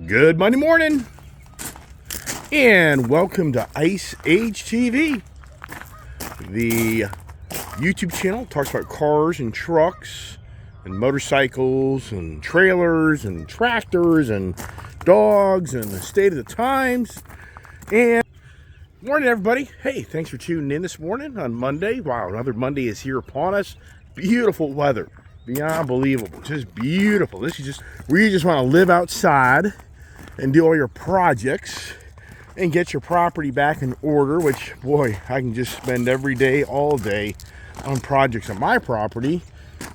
Good Monday morning, and welcome to Ice Age TV, the YouTube channel that talks about cars and trucks and motorcycles and trailers and tractors and dogs and the state of the times. And morning, everybody. Hey, thanks for tuning in this morning on Monday. Wow, another Monday is here upon us. Beautiful weather, beyond believable, just beautiful. This is just where you just want to live outside and do all your projects and get your property back in order, which, boy, I can just spend every day, all day on projects on my property,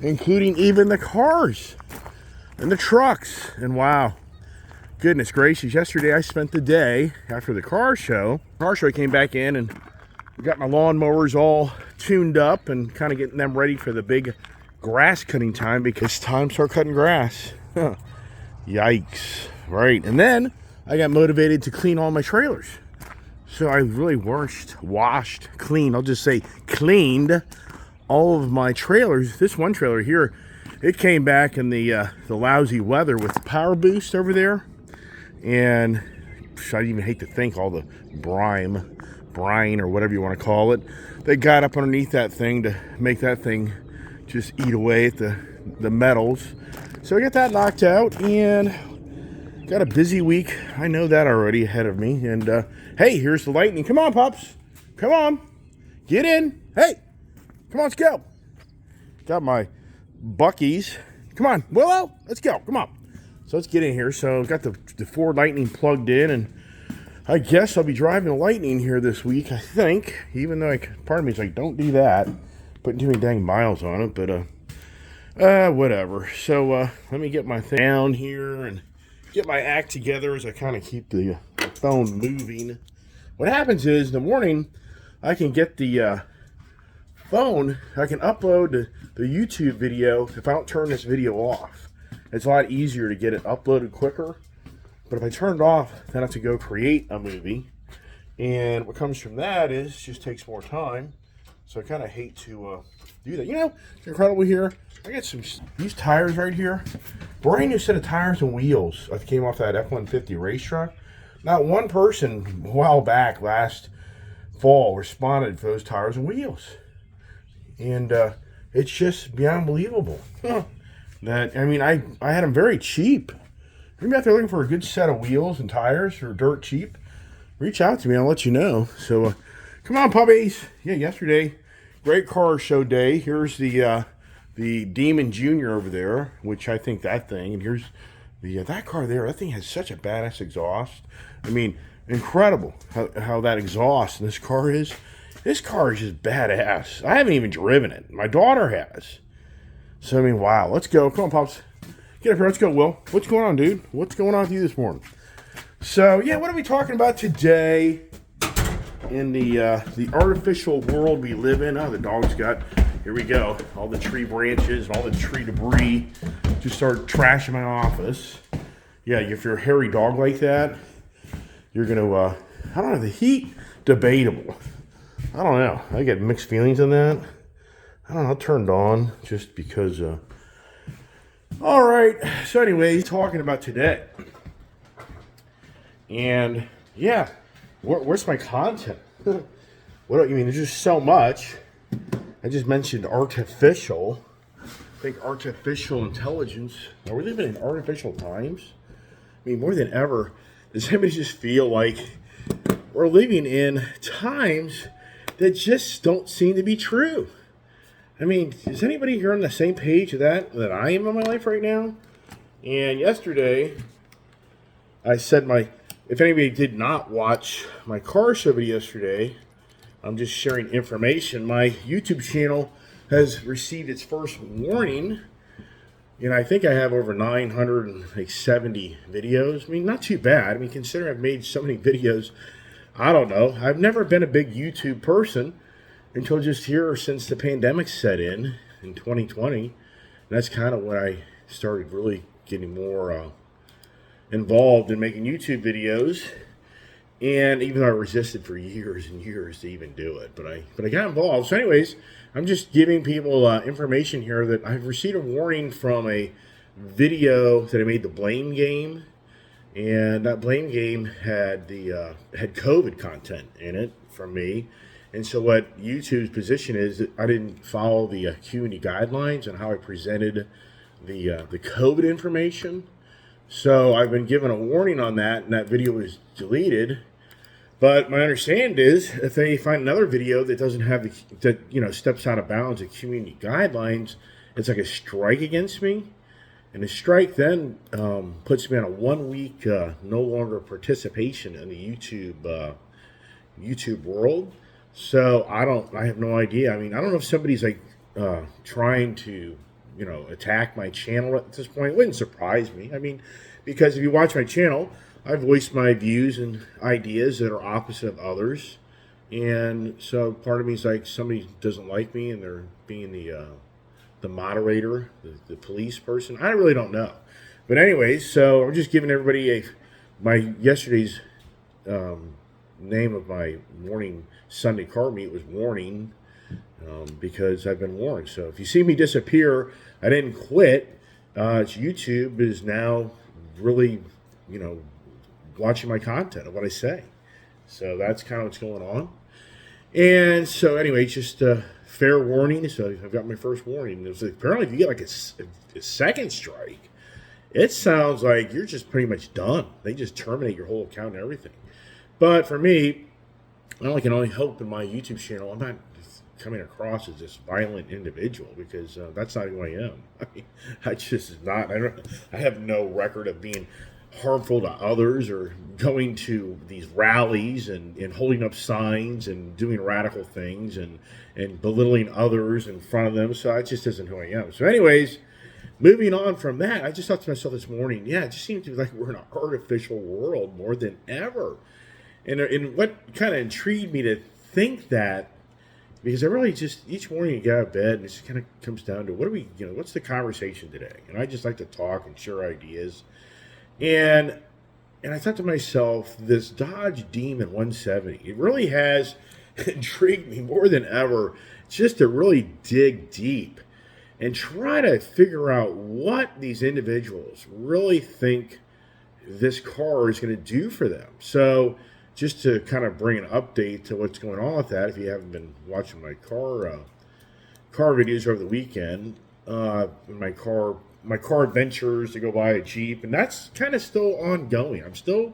including even the cars and the trucks. And wow, goodness gracious, yesterday I spent the day after the car show. I came back in and got my lawnmowers all tuned up and kind of getting them ready for the big grass cutting time, because it's time to start cutting grass. Yikes. Right. And then I got motivated to clean all my trailers. So I really cleaned, I'll just say cleaned all of my trailers. This one trailer here, it came back in the lousy weather with the power boost over there. And I even hate to think all the brine or whatever you want to call it, they got up underneath that thing to make that thing just eat away at the metals. So I got that knocked out and got a busy week. I know that already ahead of me. And hey, here's the lightning. Come on, pups. Come on. Get in. Hey, come on, let's go. Got my Buckies. Come on, Willow. Let's go. Come on. So let's get in here. So I've got the Ford Lightning plugged in, and I guess I'll be driving a Lightning here this week, I think. Even though part of me is like, don't do that. Putting too many dang miles on it. But whatever. So let me get my thing down here and get my act together as I kind of keep the phone moving. What happens is in the morning I can get the phone, I can upload the YouTube video if I don't turn this video off. It's a lot easier to get it uploaded quicker. But if I turn it off, then I have to go create a movie. And what comes from that is it just takes more time. So I kind of hate to do that. You know, it's incredible here. I got these tires right here. Brand new set of tires and wheels. I came off that F-150 race truck. Not one person a while back last fall responded for those tires and wheels. And it's just beyond believable. That, I mean, I had them very cheap. If you're out there looking for a good set of wheels and tires for dirt cheap, reach out to me. I'll let you know. So come on, puppies. Yeah, yesterday, great car show day. Here's the Demon Jr. over there, which I think that thing, and here's that car there. That thing has such a badass exhaust. I mean, incredible how that exhaust in this car is. This car is just badass. I haven't even driven it. My daughter has. So, I mean, wow. Let's go. Come on, Pops. Get up here. Let's go, Will. What's going on, dude? What's going on with you this morning? So, yeah, what are we talking about today in the artificial world we live in? Oh, the dog's got, here we go, all the tree branches, all the tree debris just started trashing my office. Yeah, if you're a hairy dog like that, you're going to, I don't know, the heat, debatable. I don't know. I get mixed feelings on that. I don't know, turned on just because, all right. So anyway, talking about today. And yeah, where's my content? What you mean? There's just so much. I just mentioned artificial. I think artificial intelligence. Are we living in artificial times? I mean, more than ever, does anybody just feel like we're living in times that just don't seem to be true? I mean, is anybody here on the same page of that I am in my life right now? And yesterday, I said if anybody did not watch my car show video yesterday, I'm just sharing information. My YouTube channel has received its first warning, and I think I have over 970 videos. I mean, not too bad. I mean, considering I've made so many videos, I don't know. I've never been a big YouTube person until just here since the pandemic set in 2020. And that's kind of when I started really getting more involved in making YouTube videos. And even though I resisted for years and years to even do it, but I got involved. So anyways, I'm just giving people information here that I've received a warning from a video that I made, the blame game. And that blame game had had COVID content in it from me. And so what YouTube's position is that I didn't follow the community guidelines on how I presented the COVID information. So I've been given a warning on that, and that video was deleted. But my understanding is, if they find another video that doesn't have steps out of bounds of community guidelines, it's like a strike against me. And the strike then puts me on a 1 week no longer participation in the YouTube world. So I have no idea. I mean, I don't know if somebody's like trying to attack my channel at this point. It wouldn't surprise me. I mean, because if you watch my channel, I voice my views and ideas that are opposite of others. And so part of me is like, somebody doesn't like me and they're being the moderator, the police person. I really don't know. But anyways, so I'm just giving everybody my yesterday's name of my morning Sunday car meet was warning, because I've been warned. So if you see me disappear, I didn't quit. It's YouTube is now really, watching my content of what I say. So that's kind of what's going on. And so anyway, just fair warning. So I've got my first warning. It was like, apparently if you get like a second strike, it sounds like you're just pretty much done. They just terminate your whole account and everything. But for me, I can only hope in my YouTube channel I'm not coming across as this violent individual, because that's not who I am. I mean, I just not. I have no record of being harmful to others or going to these rallies and holding up signs and doing radical things and belittling others in front of them. So that just isn't who I am. So anyways, moving on from that, I just thought to myself this morning, yeah, it just seems to be like we're in an artificial world more than ever. And what kind of intrigued me to think that, because I really just, each morning you get out of bed and it just kind of comes down to what's the conversation today? And I just like to talk and share ideas. And I thought to myself, this Dodge Demon 170, it really has intrigued me more than ever, just to really dig deep and try to figure out what these individuals really think this car is going to do for them. So just to kind of bring an update to what's going on with that, if you haven't been watching my car videos over the weekend, my car adventures to go buy a Jeep, and that's kind of still ongoing. I'm still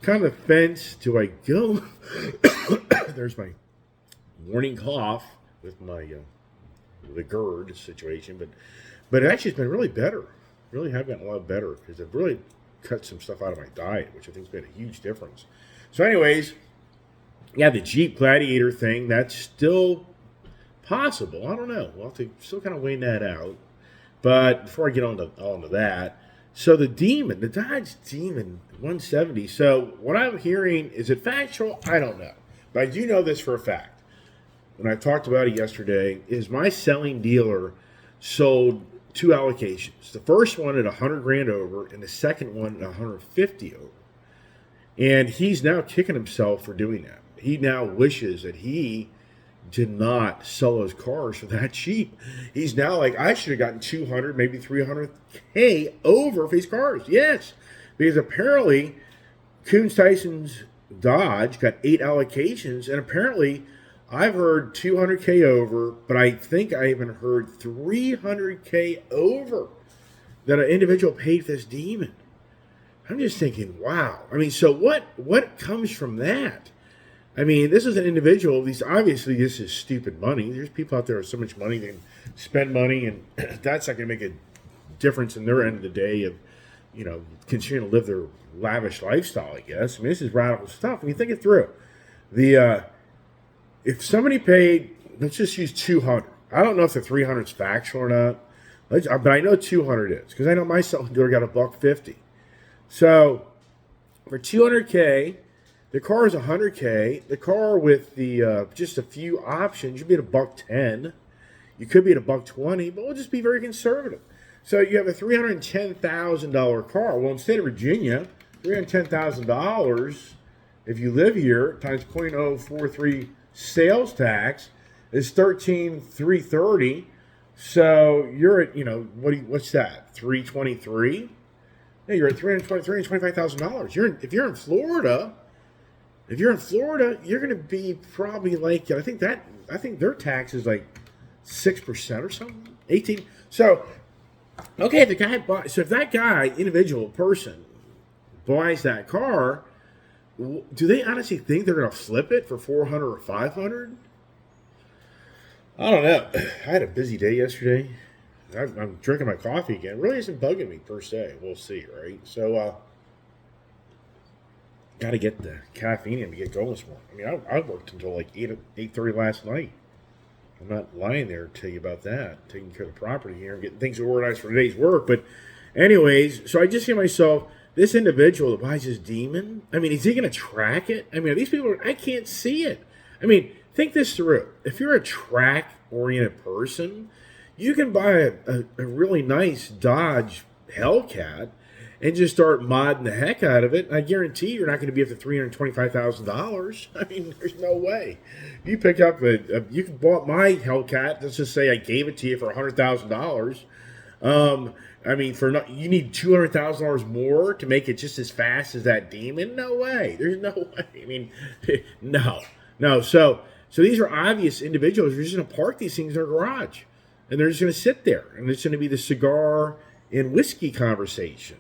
kind of fenced. Do I go? There's my morning cough with my the GERD situation, but it actually has been really better. Really have gotten a lot better because I've really cut some stuff out of my diet, which I think has made a huge difference. So anyways, yeah, the Jeep Gladiator thing, that's still possible. I don't know. We'll have to still kind of weigh that out. But before I get on to that, so the Dodge Demon 170. So what I'm hearing, is it factual? I don't know. But I do know this for a fact. And I talked about it yesterday, is my selling dealer sold two allocations. The first one at 100 grand over and the second one at 150 over. And he's now kicking himself for doing that. He now wishes that he did not sell those cars for that cheap. He's now like, I should have gotten 200, maybe 300K over for these cars. Yes, because apparently Coons Tyson's Dodge got 8 allocations, and apparently I've heard 200K over, but I think I even heard 300K over that an individual paid for this Demon. I'm just thinking, wow. I mean, so what comes from that? I mean, this is an individual. Obviously, this is stupid money. There's people out there with so much money they can spend money, and that's not going to make a difference in their end of the day of, continuing to live their lavish lifestyle, I guess. I mean, this is radical stuff. When you think it through, if somebody paid, let's just use 200. I don't know if the 300 is factual or not, but I know 200 is because I know my selling dealer got $150. So for 200K. The car is 100K. The car with the just a few options, you'd be at $110. You could be at $120, but we'll just be very conservative. So you have a $310,000 car. Well, in the state of Virginia, $310,000, if you live here, times 0.043 sales tax is $13,330. So you're at, what's that? $323. Yeah, you're at $325,000. If you're in Florida, you're going to be probably like I think their tax is like 6% or something, 18. So okay, if that guy, individual person, buys that car, do they honestly think they're going to flip it for 400 or 500? I don't know. I had a busy day yesterday. I'm drinking my coffee again. It really isn't bugging me per se. We'll see, right? So, got to get the caffeine in to get going this morning. I mean, I worked until like 8:30 last night. I'm not lying there to tell you about that. Taking care of the property here and getting things organized for today's work. But, anyways, so I just see myself, this individual that buys this demon, I mean, is he going to track it? I mean, are these people, I can't see it. I mean, think this through. If you're a track-oriented person, you can buy a really nice Dodge Hellcat and just start modding the heck out of it. And I guarantee you're not going to be up to $325,000. I mean, there's no way. You pick up you bought my Hellcat. Let's just say I gave it to you for $100,000. I mean, you need $200,000 more to make it just as fast as that demon. No way. There's no way. I mean, no. So these are obvious individuals who are just going to park these things in their garage. And they're just going to sit there. And it's going to be the cigar and whiskey conversation.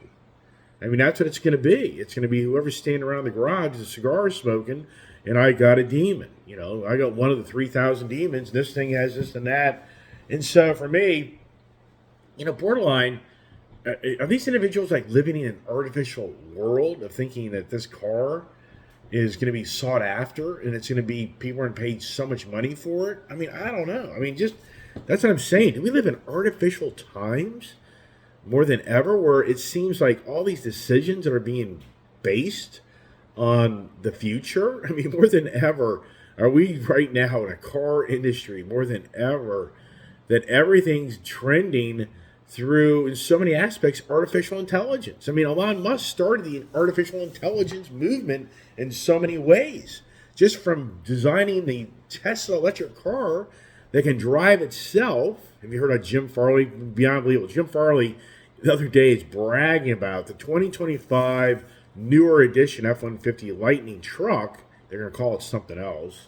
I mean, that's what it's going to be. It's going to be whoever's standing around the garage, the cigar is smoking, and I got a demon. You know, I got one of the 3,000 demons. This thing has this and that. And so for me, you know, borderline, are these individuals like living in an artificial world of thinking that this car is going to be sought after and it's going to be, people are going to pay so much money for it? I mean, I don't know. I mean, just... that's what I'm saying. Do we live in artificial times more than ever where it seems like all these decisions that are being based on the future? I mean, more than ever, are we right now in a car industry more than ever that everything's trending through, in so many aspects, artificial intelligence? I mean, Elon Musk started the artificial intelligence movement in so many ways. Just from designing the Tesla electric car that can drive itself. Have you heard of Jim Farley? Beyond believable. Jim Farley, the other day, is bragging about the 2025 newer edition F-150 Lightning truck. They're going to call it something else.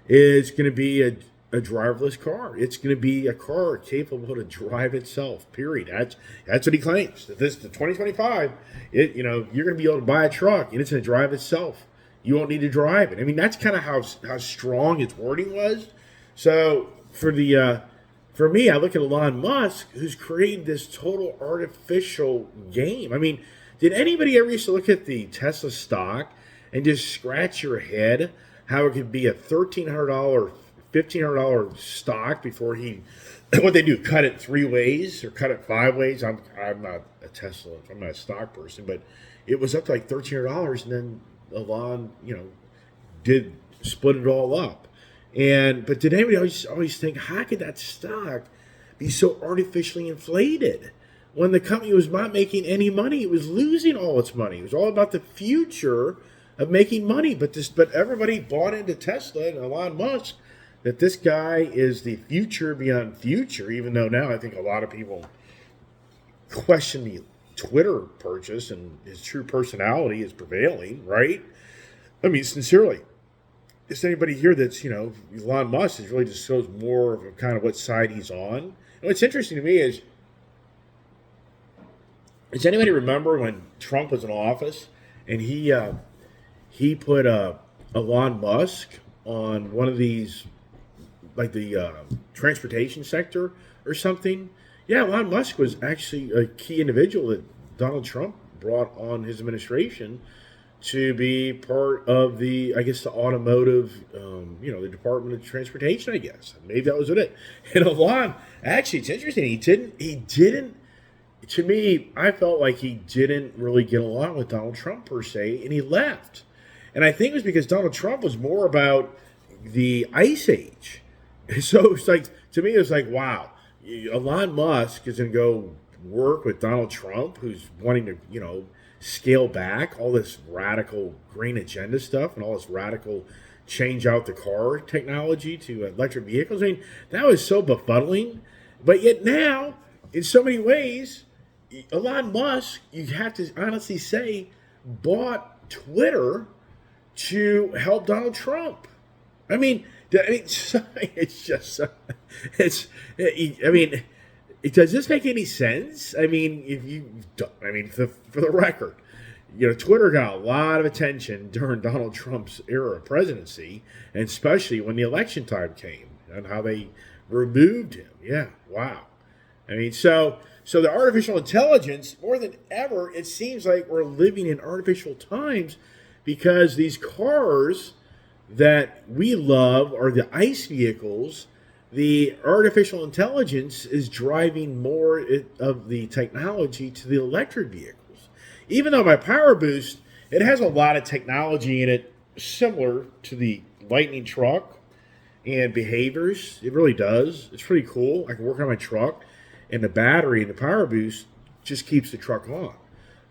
It's going to be a driverless car. It's going to be a car capable to drive itself. Period. That's what he claims. That the 2025, you're going to be able to buy a truck and it's going to drive itself. You won't need to drive it. I mean, that's kind of how strong his wording was. So for me, I look at Elon Musk, who's created this total artificial game. I mean, did anybody ever used to look at the Tesla stock and just scratch your head how it could be a $1,300, $1,500 stock before what they do, cut it 3 ways or cut it 5 ways? I'm not a Tesla, I'm not a stock person, but it was up to like $1,300, and then Elon, did split it all up. But did anybody always think, how could that stock be so artificially inflated? When the company was not making any money, it was losing all its money. It was all about the future of making money. But everybody bought into Tesla and Elon Musk that this guy is the future beyond future, even though now I think a lot of people question the Twitter purchase and his true personality is prevailing, right? I mean, sincerely. Is anybody here that's, Elon Musk has really just shows more of kind of what side he's on? And what's interesting to me is, does anybody remember when Trump was in office and he put Elon Musk on one of these, like the transportation sector or something? Yeah, Elon Musk was actually a key individual that Donald Trump brought on his administration to be part of the automotive, the Department of Transportation, I guess. Maybe that was it. And Elon, actually, it's interesting. He didn't, to me, I felt like he didn't really get along with Donald Trump per se, and he left. And I think it was because Donald Trump was more about the Ice Age. So it's like, to me, it was like, wow, Elon Musk is going to go work with Donald Trump, who's wanting to, scale back all this radical green agenda stuff and all this radical change out the car technology to electric vehicles. I mean, that was so befuddling. But yet now, in so many ways, Elon Musk, you have to honestly say, bought Twitter to help Donald Trump. I mean, it's just, I mean, does this make any sense? I mean, if you, I mean, for the record, Twitter got a lot of attention during Donald Trump's era of presidency, and especially when the election time came and how they removed him. Yeah, wow. I mean, so the artificial intelligence, more than ever, it seems like we're living in artificial times because these cars that we love are the ICE vehicles. The artificial intelligence is driving more of the technology to the electric vehicles. Even though my Power Boost, it has a lot of technology in it similar to the Lightning truck and behaviors. It really does. It's pretty cool. I can work on my truck, and the battery and the Power Boost just keeps the truck on.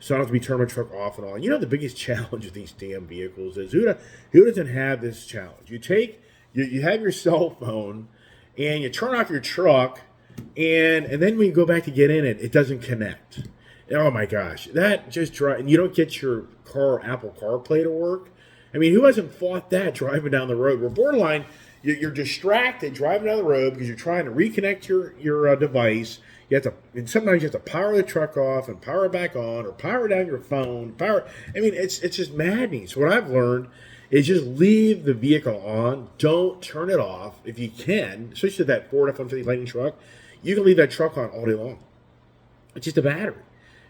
So I don't have to be turning my truck off and on. The biggest challenge with these damn vehicles is who doesn't have this challenge? You have your cell phone and you turn off your truck, and then when you go back to get in it, it doesn't connect. Oh my gosh, that just drives, and you don't get your Apple CarPlay to work. I mean, who hasn't fought that driving down the road? We're borderline. You're distracted driving down the road because you're trying to reconnect your device. And sometimes you have to power the truck off and power it back on, or power down your phone. I mean, it's just maddening. So what I've learned is just leave the vehicle on. Don't turn it off if you can. Especially that Ford F-150 Lightning truck, you can leave that truck on all day long. It's just a battery,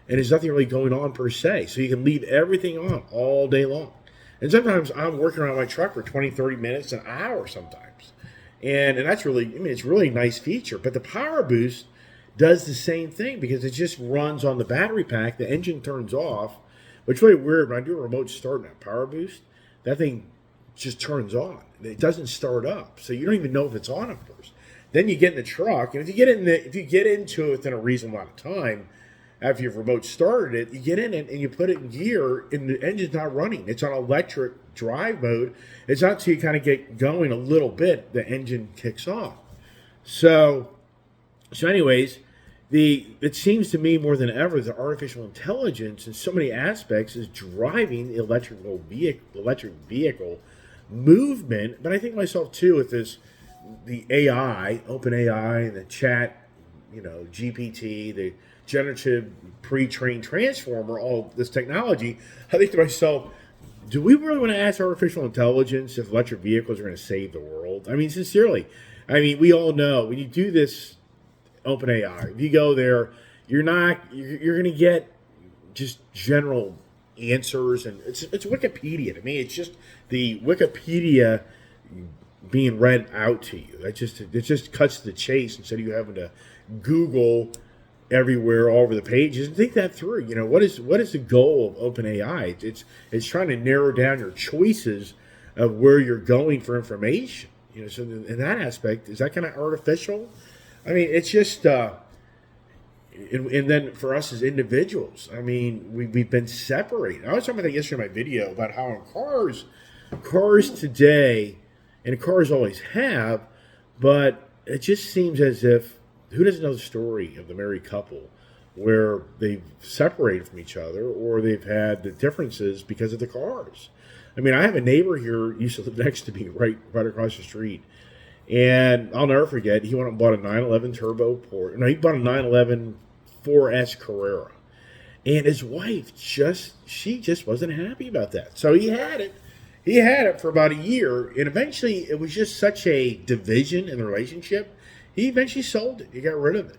and there's nothing really going on per se. So you can leave everything on all day long. And sometimes I'm working around my truck for 20, 30 minutes, an hour sometimes. And that's really, it's really a nice feature. But the Power Boost does the same thing because it just runs on the battery pack. The engine turns off, which is really weird. When I do a remote start in that Power Boost, that thing just turns on. It doesn't start up. So you don't even know if it's on at first. Then you get in the truck, and if you get into it within a reasonable amount of time, after you've remote started it, you get in it and you put it in gear, and the engine's not running. It's on electric drive mode. It's not until you kind of get going a little bit, the engine kicks off. So anyways, it seems to me more than ever the artificial intelligence in so many aspects is driving the electric vehicle movement. But I think myself too with the AI, open AI, and the chat, GPT, the generative pre-trained transformer, all this technology, I think to myself, do we really want to ask artificial intelligence if electric vehicles are going to save the world? I mean, sincerely. I mean, we all know when you do this open AI, if you go there, you're going to get just general answers, and it's Wikipedia. To me, it's just the Wikipedia being read out to you. It just cuts to the chase instead of you having to Google everywhere all over the pages and think that through. What is the goal of OpenAI? It's trying to narrow down your choices of where you're going for information. So in that aspect, is that kind of artificial? I mean, it's just and then for us as individuals, I mean, we've been separated. I was talking about that yesterday in my video about how in cars today, and cars always have, but it just seems as if, who doesn't know the story of the married couple where they've separated from each other or they've had the differences because of the cars? I mean, I have a neighbor here used to live next to me right across the street. And I'll never forget, he went and bought a 911 turbo Porsche. No, he bought a 911 4S Carrera. And his wife she just wasn't happy about that. So he had it. He had it for about a year. And eventually it was just such a division in the relationship. He eventually sold it. He got rid of it.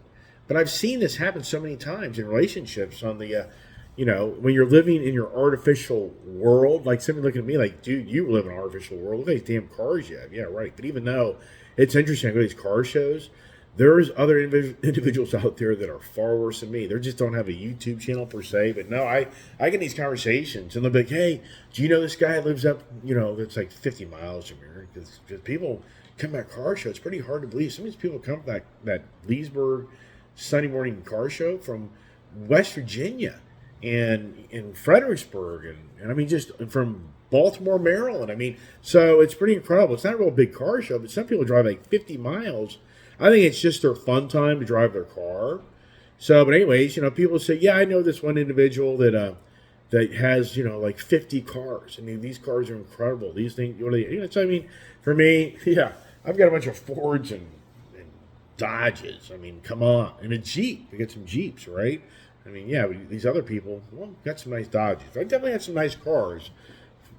But I've seen this happen so many times in relationships on the, when you're living in your artificial world, like somebody looking at me like, dude, you live in an artificial world. Look at these damn cars you have. Yeah, right. But even though it's interesting, I go to these car shows, there's other individuals out there that are far worse than me. They just don't have a YouTube channel per se. But no, I get in these conversations and they'll be like, hey, do you know this guy lives up, it's like 50 miles from here? Because people come to that car show. It's pretty hard to believe. Some of these people come to that Leesburg Sunday morning car show from West Virginia and in Fredericksburg and I mean just from Baltimore, Maryland. I mean, so it's pretty incredible. It's not a real big car show, but some people drive like 50 miles. I think it's just their fun time to drive their car. So, but anyways, people say, yeah, I know this one individual that has, like 50 cars. I mean, these cars are incredible. These things, what are they? So I mean, for me, yeah, I've got a bunch of Fords and Dodges. I mean, come on, and a Jeep. We got some Jeeps, right? I mean, yeah, these other people, well, got some nice Dodges. I definitely had some nice cars.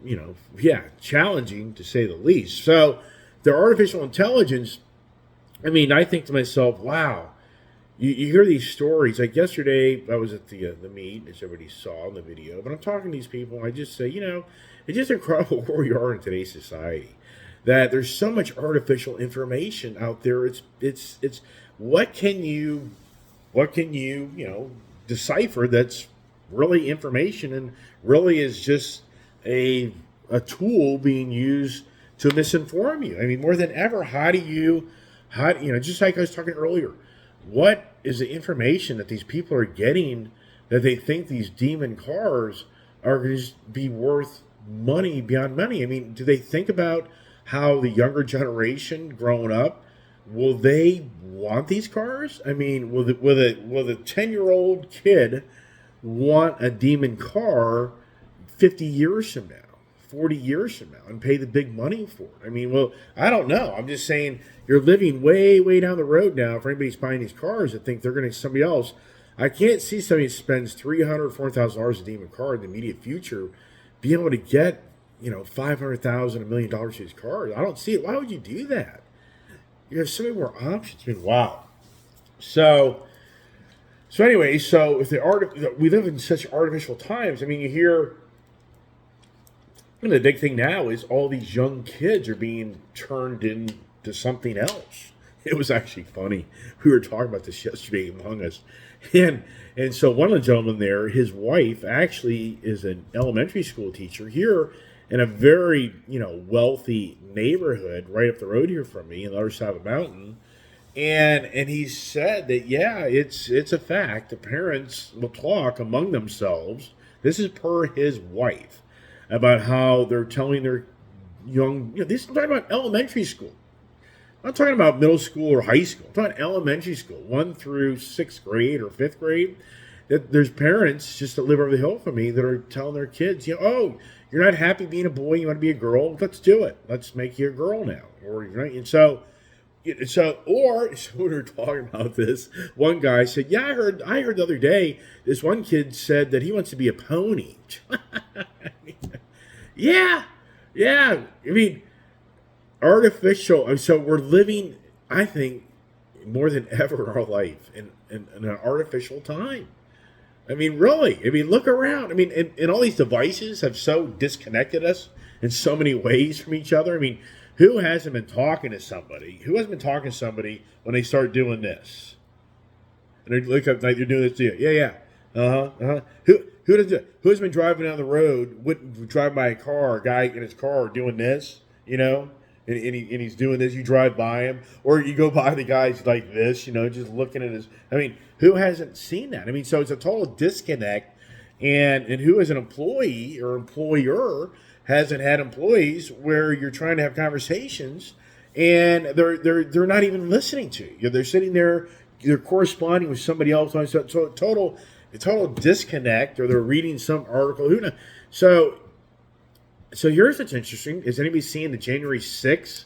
Yeah, challenging to say the least. So, the artificial intelligence. I mean, I think to myself, wow. You hear these stories. Like yesterday, I was at the meet, as everybody saw in the video. But I'm talking to these people, and I just say, it's just incredible where we are in today's society. That there's so much artificial information out there. It's what can you decipher that's really information and really is just a tool being used to misinform you. I mean, more than ever, just like I was talking earlier, what is the information that these people are getting that they think these demon cars are going to be worth money beyond money? I mean, do they think about how the younger generation growing up, will they want these cars? I mean, will the 10-year-old kid want a demon car 50 years from now, 40 years from now, and pay the big money for it? I mean, well, I don't know. I'm just saying you're living way, way down the road now. If anybody's buying these cars that think they're going to somebody else, I can't see somebody who spends $300,000, $400,000 a demon car in the immediate future being able to get, $500,000, $1 million for these cars. I don't see it. Why would you do that? You have so many more options. I mean, wow. So anyway, we live in such artificial times. I mean, you hear. And the big thing now is all these young kids are being turned into something else. It was actually funny. We were talking about this yesterday among us. And so one of the gentlemen there, his wife actually is an elementary school teacher here in a very, wealthy neighborhood right up the road here from me on the other side of the mountain. And he said that, yeah, it's a fact. The parents will talk among themselves. This is per his wife, about how they're telling their young, this is talking about elementary school. I'm not talking about middle school or high school. I'm talking elementary school, 1 through 6th grade or 5th grade. That there's parents just that live over the hill from me that are telling their kids, oh, you're not happy being a boy, you want to be a girl. Let's do it. Let's make you a girl now. Or right, and so we were talking about this. One guy said, yeah, I heard the other day this one kid said that he wants to be a pony. Yeah. I mean, artificial. So we're living, I think, more than ever in our life in an artificial time. I mean, really. I mean, look around. I mean, and all these devices have so disconnected us in so many ways from each other. I mean, who hasn't been talking to somebody? Who hasn't been talking to somebody when they start doing this? And they look up like they're doing this to you. Yeah. Who does it? Who's been driving down the road, wouldn't drive by a guy in his car doing this, and he's doing this, you drive by him, or you go by the guys like this, just looking at his, I mean, who hasn't seen that? I mean, so it's a total disconnect, and who as an employee or employer hasn't had employees where you're trying to have conversations and they're not even listening to you. They're sitting there, they're corresponding with somebody else. So total disconnect, or they're reading some article. Who knows? So here's what's interesting. Is anybody seeing the January 6th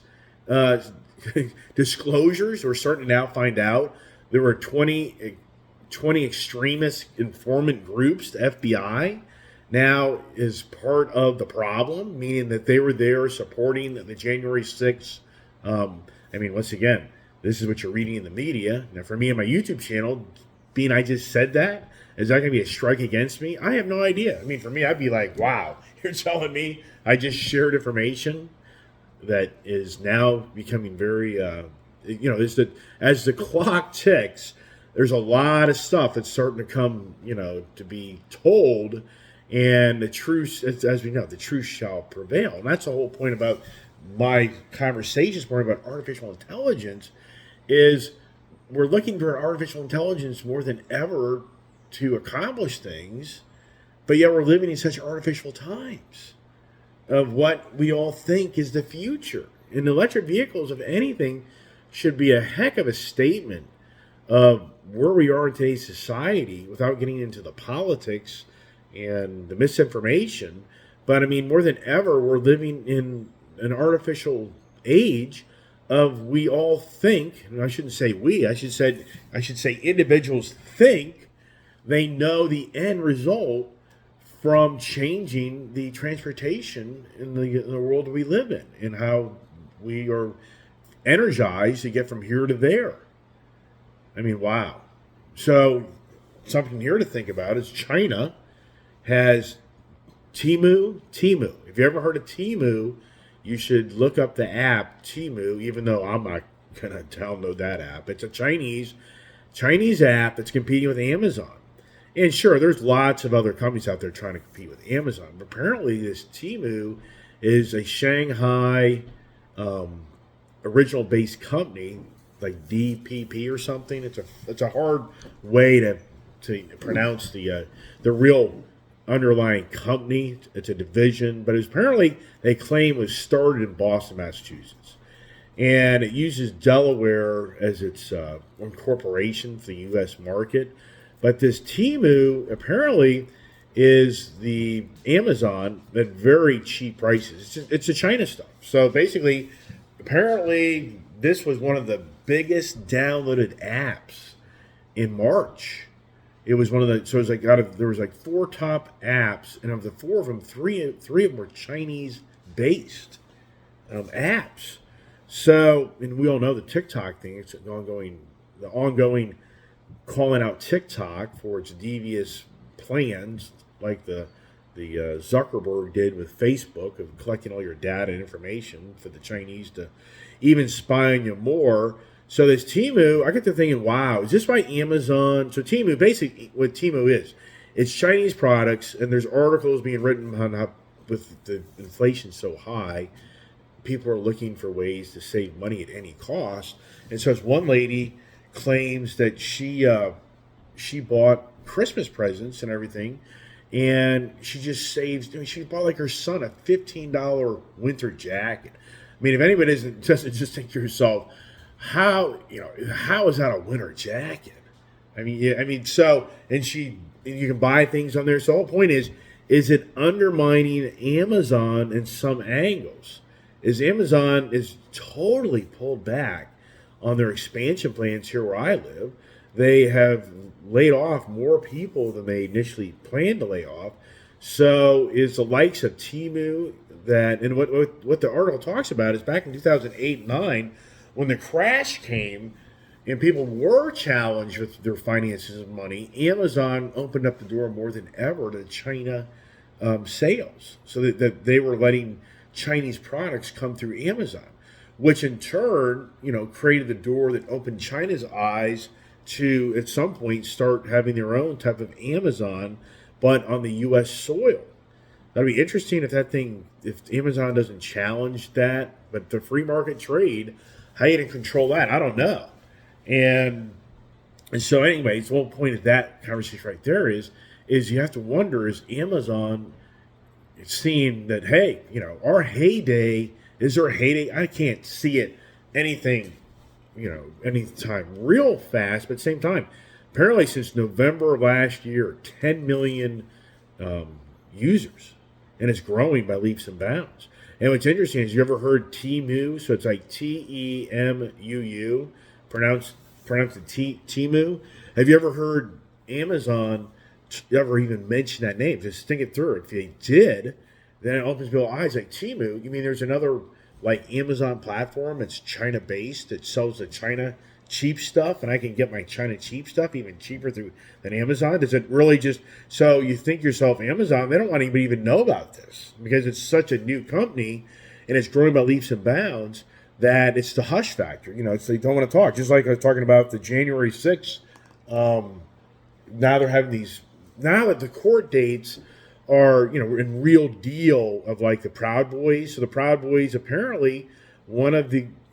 disclosures? We're starting to now find out there were 20 extremist informant groups. The FBI now is part of the problem, meaning that they were there supporting the January 6th. I mean, once again, this is what you're reading in the media. Now, for me and my YouTube channel, being I just said that, is that going to be a strike against me? I have no idea. I mean, for me, I'd be like, wow, you're telling me I just shared information that is now becoming very, as the clock ticks, there's a lot of stuff that's starting to come, to be told. And the truth, as we know, the truth shall prevail. And that's the whole point about my conversation this morning about artificial intelligence is we're looking for artificial intelligence more than ever to accomplish things, but yet we're living in such artificial times of what we all think is the future. And electric vehicles, if anything, should be a heck of a statement of where we are in today's society without getting into the politics and the misinformation. But I mean, more than ever, we're living in an artificial age of we all think, and I shouldn't say we, I should say individuals think they know the end result from changing the transportation in the world we live in and how we are energized to get from here to there. I mean, wow. So, something here to think about is China has Teemu. If you ever heard of Teemu, you should look up the app Teemu, even though I'm not going to download that app. It's a Chinese app that's competing with Amazon. And sure, there's lots of other companies out there trying to compete with Amazon. But apparently, this Temu is a Shanghai original based company, like DPP or something. It's a hard way to pronounce the real underlying company. It's a division, but apparently they claim it was started in Boston, Massachusetts, and it uses Delaware as its incorporation for the U.S. market. But this Temu apparently is the Amazon at very cheap prices. It's the China stuff. So basically, apparently, this was one of the biggest downloaded apps in March. It was one of the, so it was like there was like four top apps, and of the four of them, three of them were Chinese based apps. So, and we all know the TikTok thing. It's the ongoing calling out TikTok for its devious plans, like the Zuckerberg did with Facebook, of collecting all your data and information for the Chinese to even spy on you more. So this Temu, I get to thinking, wow, is this why Amazon? So Temu, basically, what Temu is, it's Chinese products, and there's articles being written on how, with the inflation so high, people are looking for ways to save money at any cost. And so, as one lady claims that she bought Christmas presents and everything, and she just saves. I mean, she bought like her son a $15 winter jacket. I mean, if anybody doesn't just think to yourself, how is that a winter jacket? I mean, yeah, I mean, so and you can buy things on there. So the whole point is it undermining Amazon in some angles? Is Amazon is totally pulled back on their expansion plans here where I live. They have laid off more people than they initially planned to lay off. So is the likes of Temu that, and what the article talks about is back in 2008 and 9, when the crash came and people were challenged with their finances and money, Amazon opened up the door more than ever to China sales, so that they were letting Chinese products come through Amazon, which in turn, created the door that opened China's eyes to, at some point, start having their own type of Amazon, but on the U.S. soil. That'd be interesting if Amazon doesn't challenge that, but the free market trade, how you to control that, I don't know. And so anyways, the whole point of that conversation right there is you have to wonder, is Amazon seeing that, hey, our heyday, is there a heyday? I can't see it anything, anytime real fast, but at the same time, apparently since November of last year, 10 million users, and it's growing by leaps and bounds. And what's interesting is, you ever heard Temu? So it's like Teemuu, pronounced Temu. Have you ever heard Amazon ever even mention that name? Just think it through. If they did, then it opens people's eyes. Like Temu, you mean there's another like Amazon platform that's China based that sells the China cheap stuff, and I can get my China cheap stuff even cheaper than Amazon? Does it really just, so you think yourself, Amazon, they don't want anybody to even know about this because it's such a new company and it's growing by leaps and bounds, that it's the hush factor. It's, they don't want to talk. Just like I was talking about the January 6th. Now they're having these, now that the court dates are, in real deal of like the Proud Boys. So the Proud Boys, apparently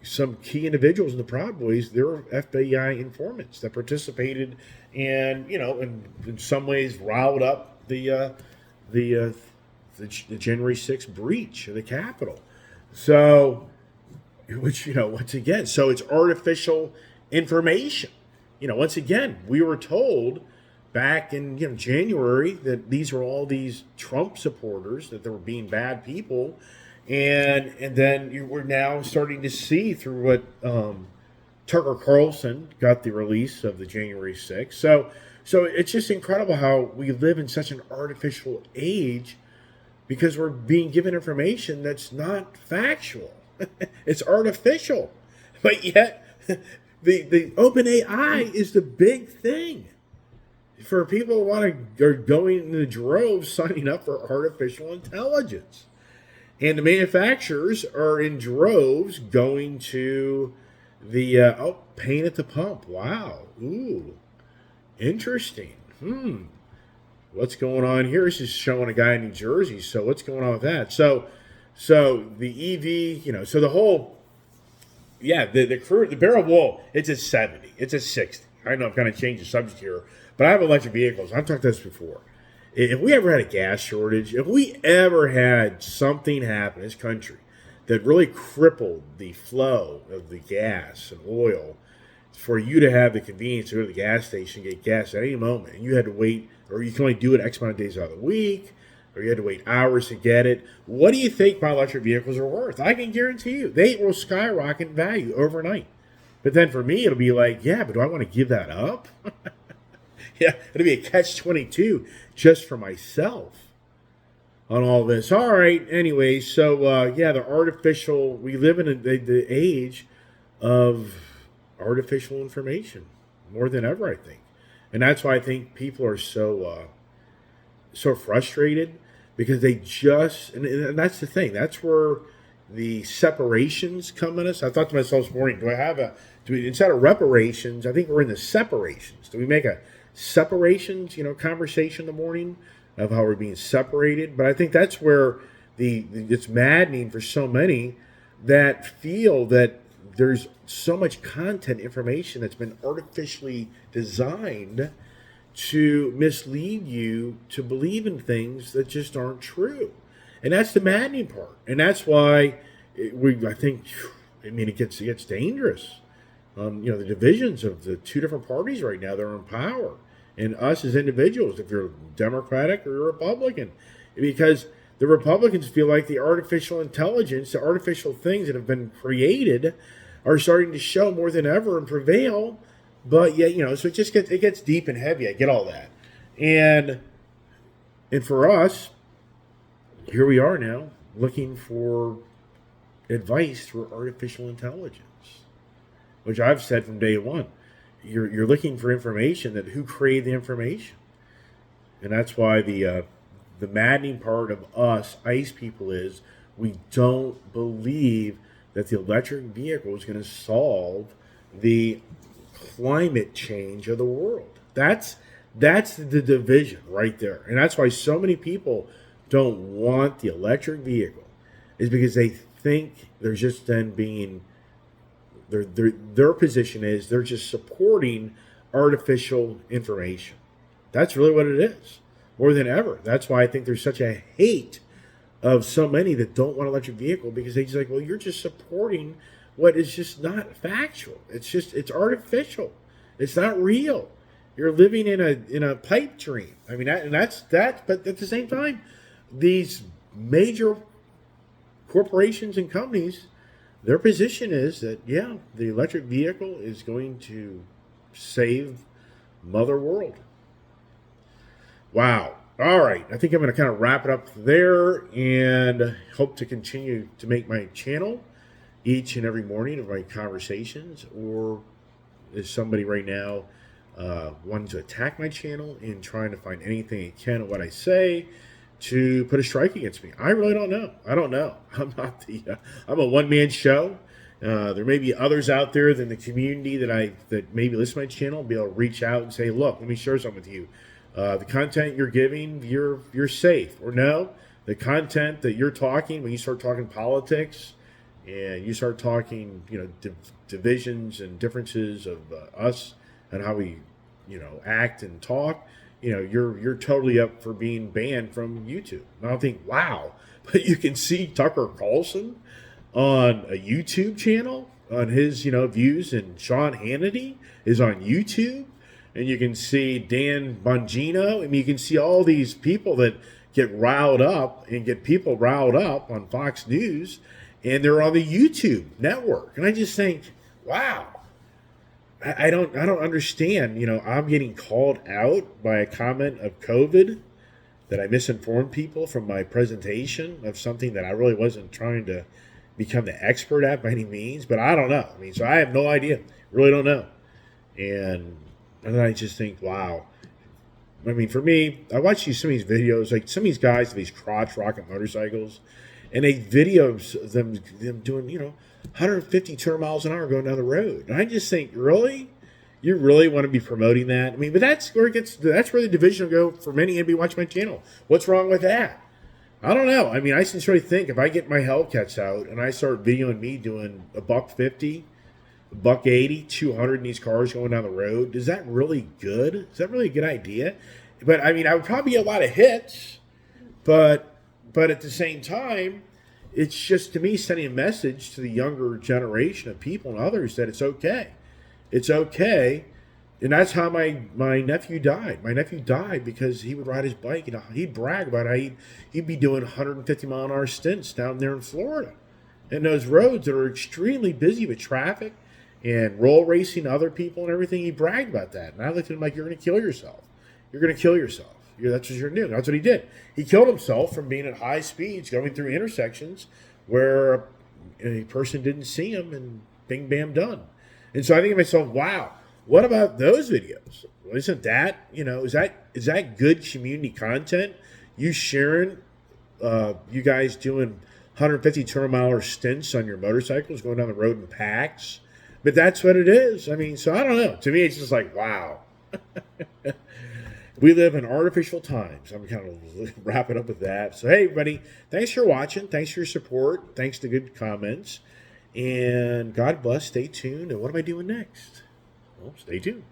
some key individuals in the Proud Boys, they're FBI informants that participated and, in some ways riled up the January 6th breach of the Capitol. So, which, once again, so it's artificial information. once again, we were told back in January that these were all these Trump supporters, that they were being bad people, and then we're now starting to see through what Tucker Carlson got the release of the January 6th. So it's just incredible how we live in such an artificial age because we're being given information that's not factual. It's artificial. But yet, the open AI is the big thing. For people who are going in the droves signing up for artificial intelligence. And the manufacturers are in droves going to the, paint at the pump. Wow. Ooh. Interesting. What's going on here? This is showing a guy in New Jersey. So what's going on with that? So the EV, so the whole, the barrel wall, it's a 70. It's a 60. I know I'm kind of changing the subject here, but I have electric vehicles. I've talked about this before. If we ever had a gas shortage, if we ever had something happen in this country that really crippled the flow of the gas and oil, for you to have the convenience to go to the gas station and get gas at any moment, and you had to wait, or you can only do it X amount of days out of the week, or you had to wait hours to get it, what do you think my electric vehicles are worth? I can guarantee you, they will skyrocket in value overnight. But then for me, it'll be like, yeah, but do I want to give that up? Yeah, it'll be a catch-22 just for myself on all this. All right, anyway, so, the artificial, we live in the age of artificial information more than ever, I think. And that's why I think people are so frustrated because they just, and that's the thing, that's where the separations come in us. I thought to myself this morning, instead of reparations, I think we're in the separations. Do we make a separations, conversation in the morning of how we're being separated? But I think that's where it's maddening for so many that feel that there's so much content information that's been artificially designed to mislead you to believe in things that just aren't true. And that's the maddening part. And that's why it gets dangerous. The divisions of the two different parties right now that are in power, and us as individuals, if you're Democratic or you're Republican, because the Republicans feel like the artificial intelligence, the artificial things that have been created are starting to show more than ever and prevail. But yet, so it gets deep and heavy. I get all that. And for us, here we are now looking for advice through artificial intelligence, which I've said from day one. You're looking for information, that who created the information. And that's why the maddening part of us ICE people is we don't believe that the electric vehicle is going to solve the climate change of the world. That's the division right there. And that's why so many people don't want the electric vehicle, is because they think they're just then being, their position is they're just supporting artificial information. That's really what it is, more than ever. That's why I think there's such a hate of so many that don't want an electric vehicle, because they just like, well, you're just supporting what is just not factual. It's artificial. It's not real. You're living in a pipe dream. I mean, that's that. But at the same time, these major corporations and companies, their position is that, the electric vehicle is going to save Mother World. Wow. All right. I think I'm going to kind of wrap it up there, and hope to continue to make my channel each and every morning of my conversations. Or is somebody right now wanting to attack my channel and trying to find anything it can of what I say to put a strike against me? I really don't know. I don't know. I'm not I'm a one-man show. There may be others out there in the community that maybe listen to my channel, be able to reach out and say, look, let me share something with you. The content you're giving, you're safe. Or no, the content that you're talking, when you start talking politics and you start talking, divisions and differences of us and how we, act and talk, you're totally up for being banned from YouTube. And I'll think, wow, but you can see Tucker Carlson on a YouTube channel? on his, views, and Sean Hannity is on YouTube, and you can see Dan Bongino, and you can see all these people that get riled up and get people riled up on Fox News, and they're on the YouTube network, and I just think, wow. I don't understand. I'm getting called out by a comment of COVID that I misinformed people from my presentation of something that I really wasn't trying to become the expert at by any means, but I don't know. I mean, so I have no idea. Really don't know. And then I just think, wow. I mean, for me, I watch some of these videos, like some of these guys with these crotch rocket motorcycles, and they videos of them doing, 150, 200 miles an hour going down the road. And I just think, really? You really want to be promoting that? I mean, but that's where the division will go for many anybody watch my channel. What's wrong with that? I don't know. I mean, I sincerely think if I get my Hellcats out and I start videoing me doing a $150, $180, 200 in these cars going down the road, is that really good? Is that really a good idea? But I mean, I would probably get a lot of hits, but at the same time, it's just, to me, sending a message to the younger generation of people and others that it's okay. It's okay. And that's how my nephew died. My nephew died because he would ride his bike, and he'd brag about how he'd be doing 150-mile-an-hour stints down there in Florida. And those roads that are extremely busy with traffic and roll racing other people and everything, he bragged about that. And I looked at him like, you're going to kill yourself. You're going to kill yourself. That's what you're going to do. That's what he did. He killed himself from being at high speeds going through intersections where a person didn't see him, and bing, bam, done. And so I think to myself, wow, what about those videos? Well, isn't that, is that good community content? You sharing, you guys doing 150, 200-mile stints on your motorcycles going down the road in packs? But that's what it is. I mean, so I don't know. To me, it's just like, wow. We live in artificial times. I'm kind of wrapping up with that. So, hey, everybody, thanks for watching. Thanks for your support. Thanks to good comments. And God bless. Stay tuned. And what am I doing next? Well, stay tuned.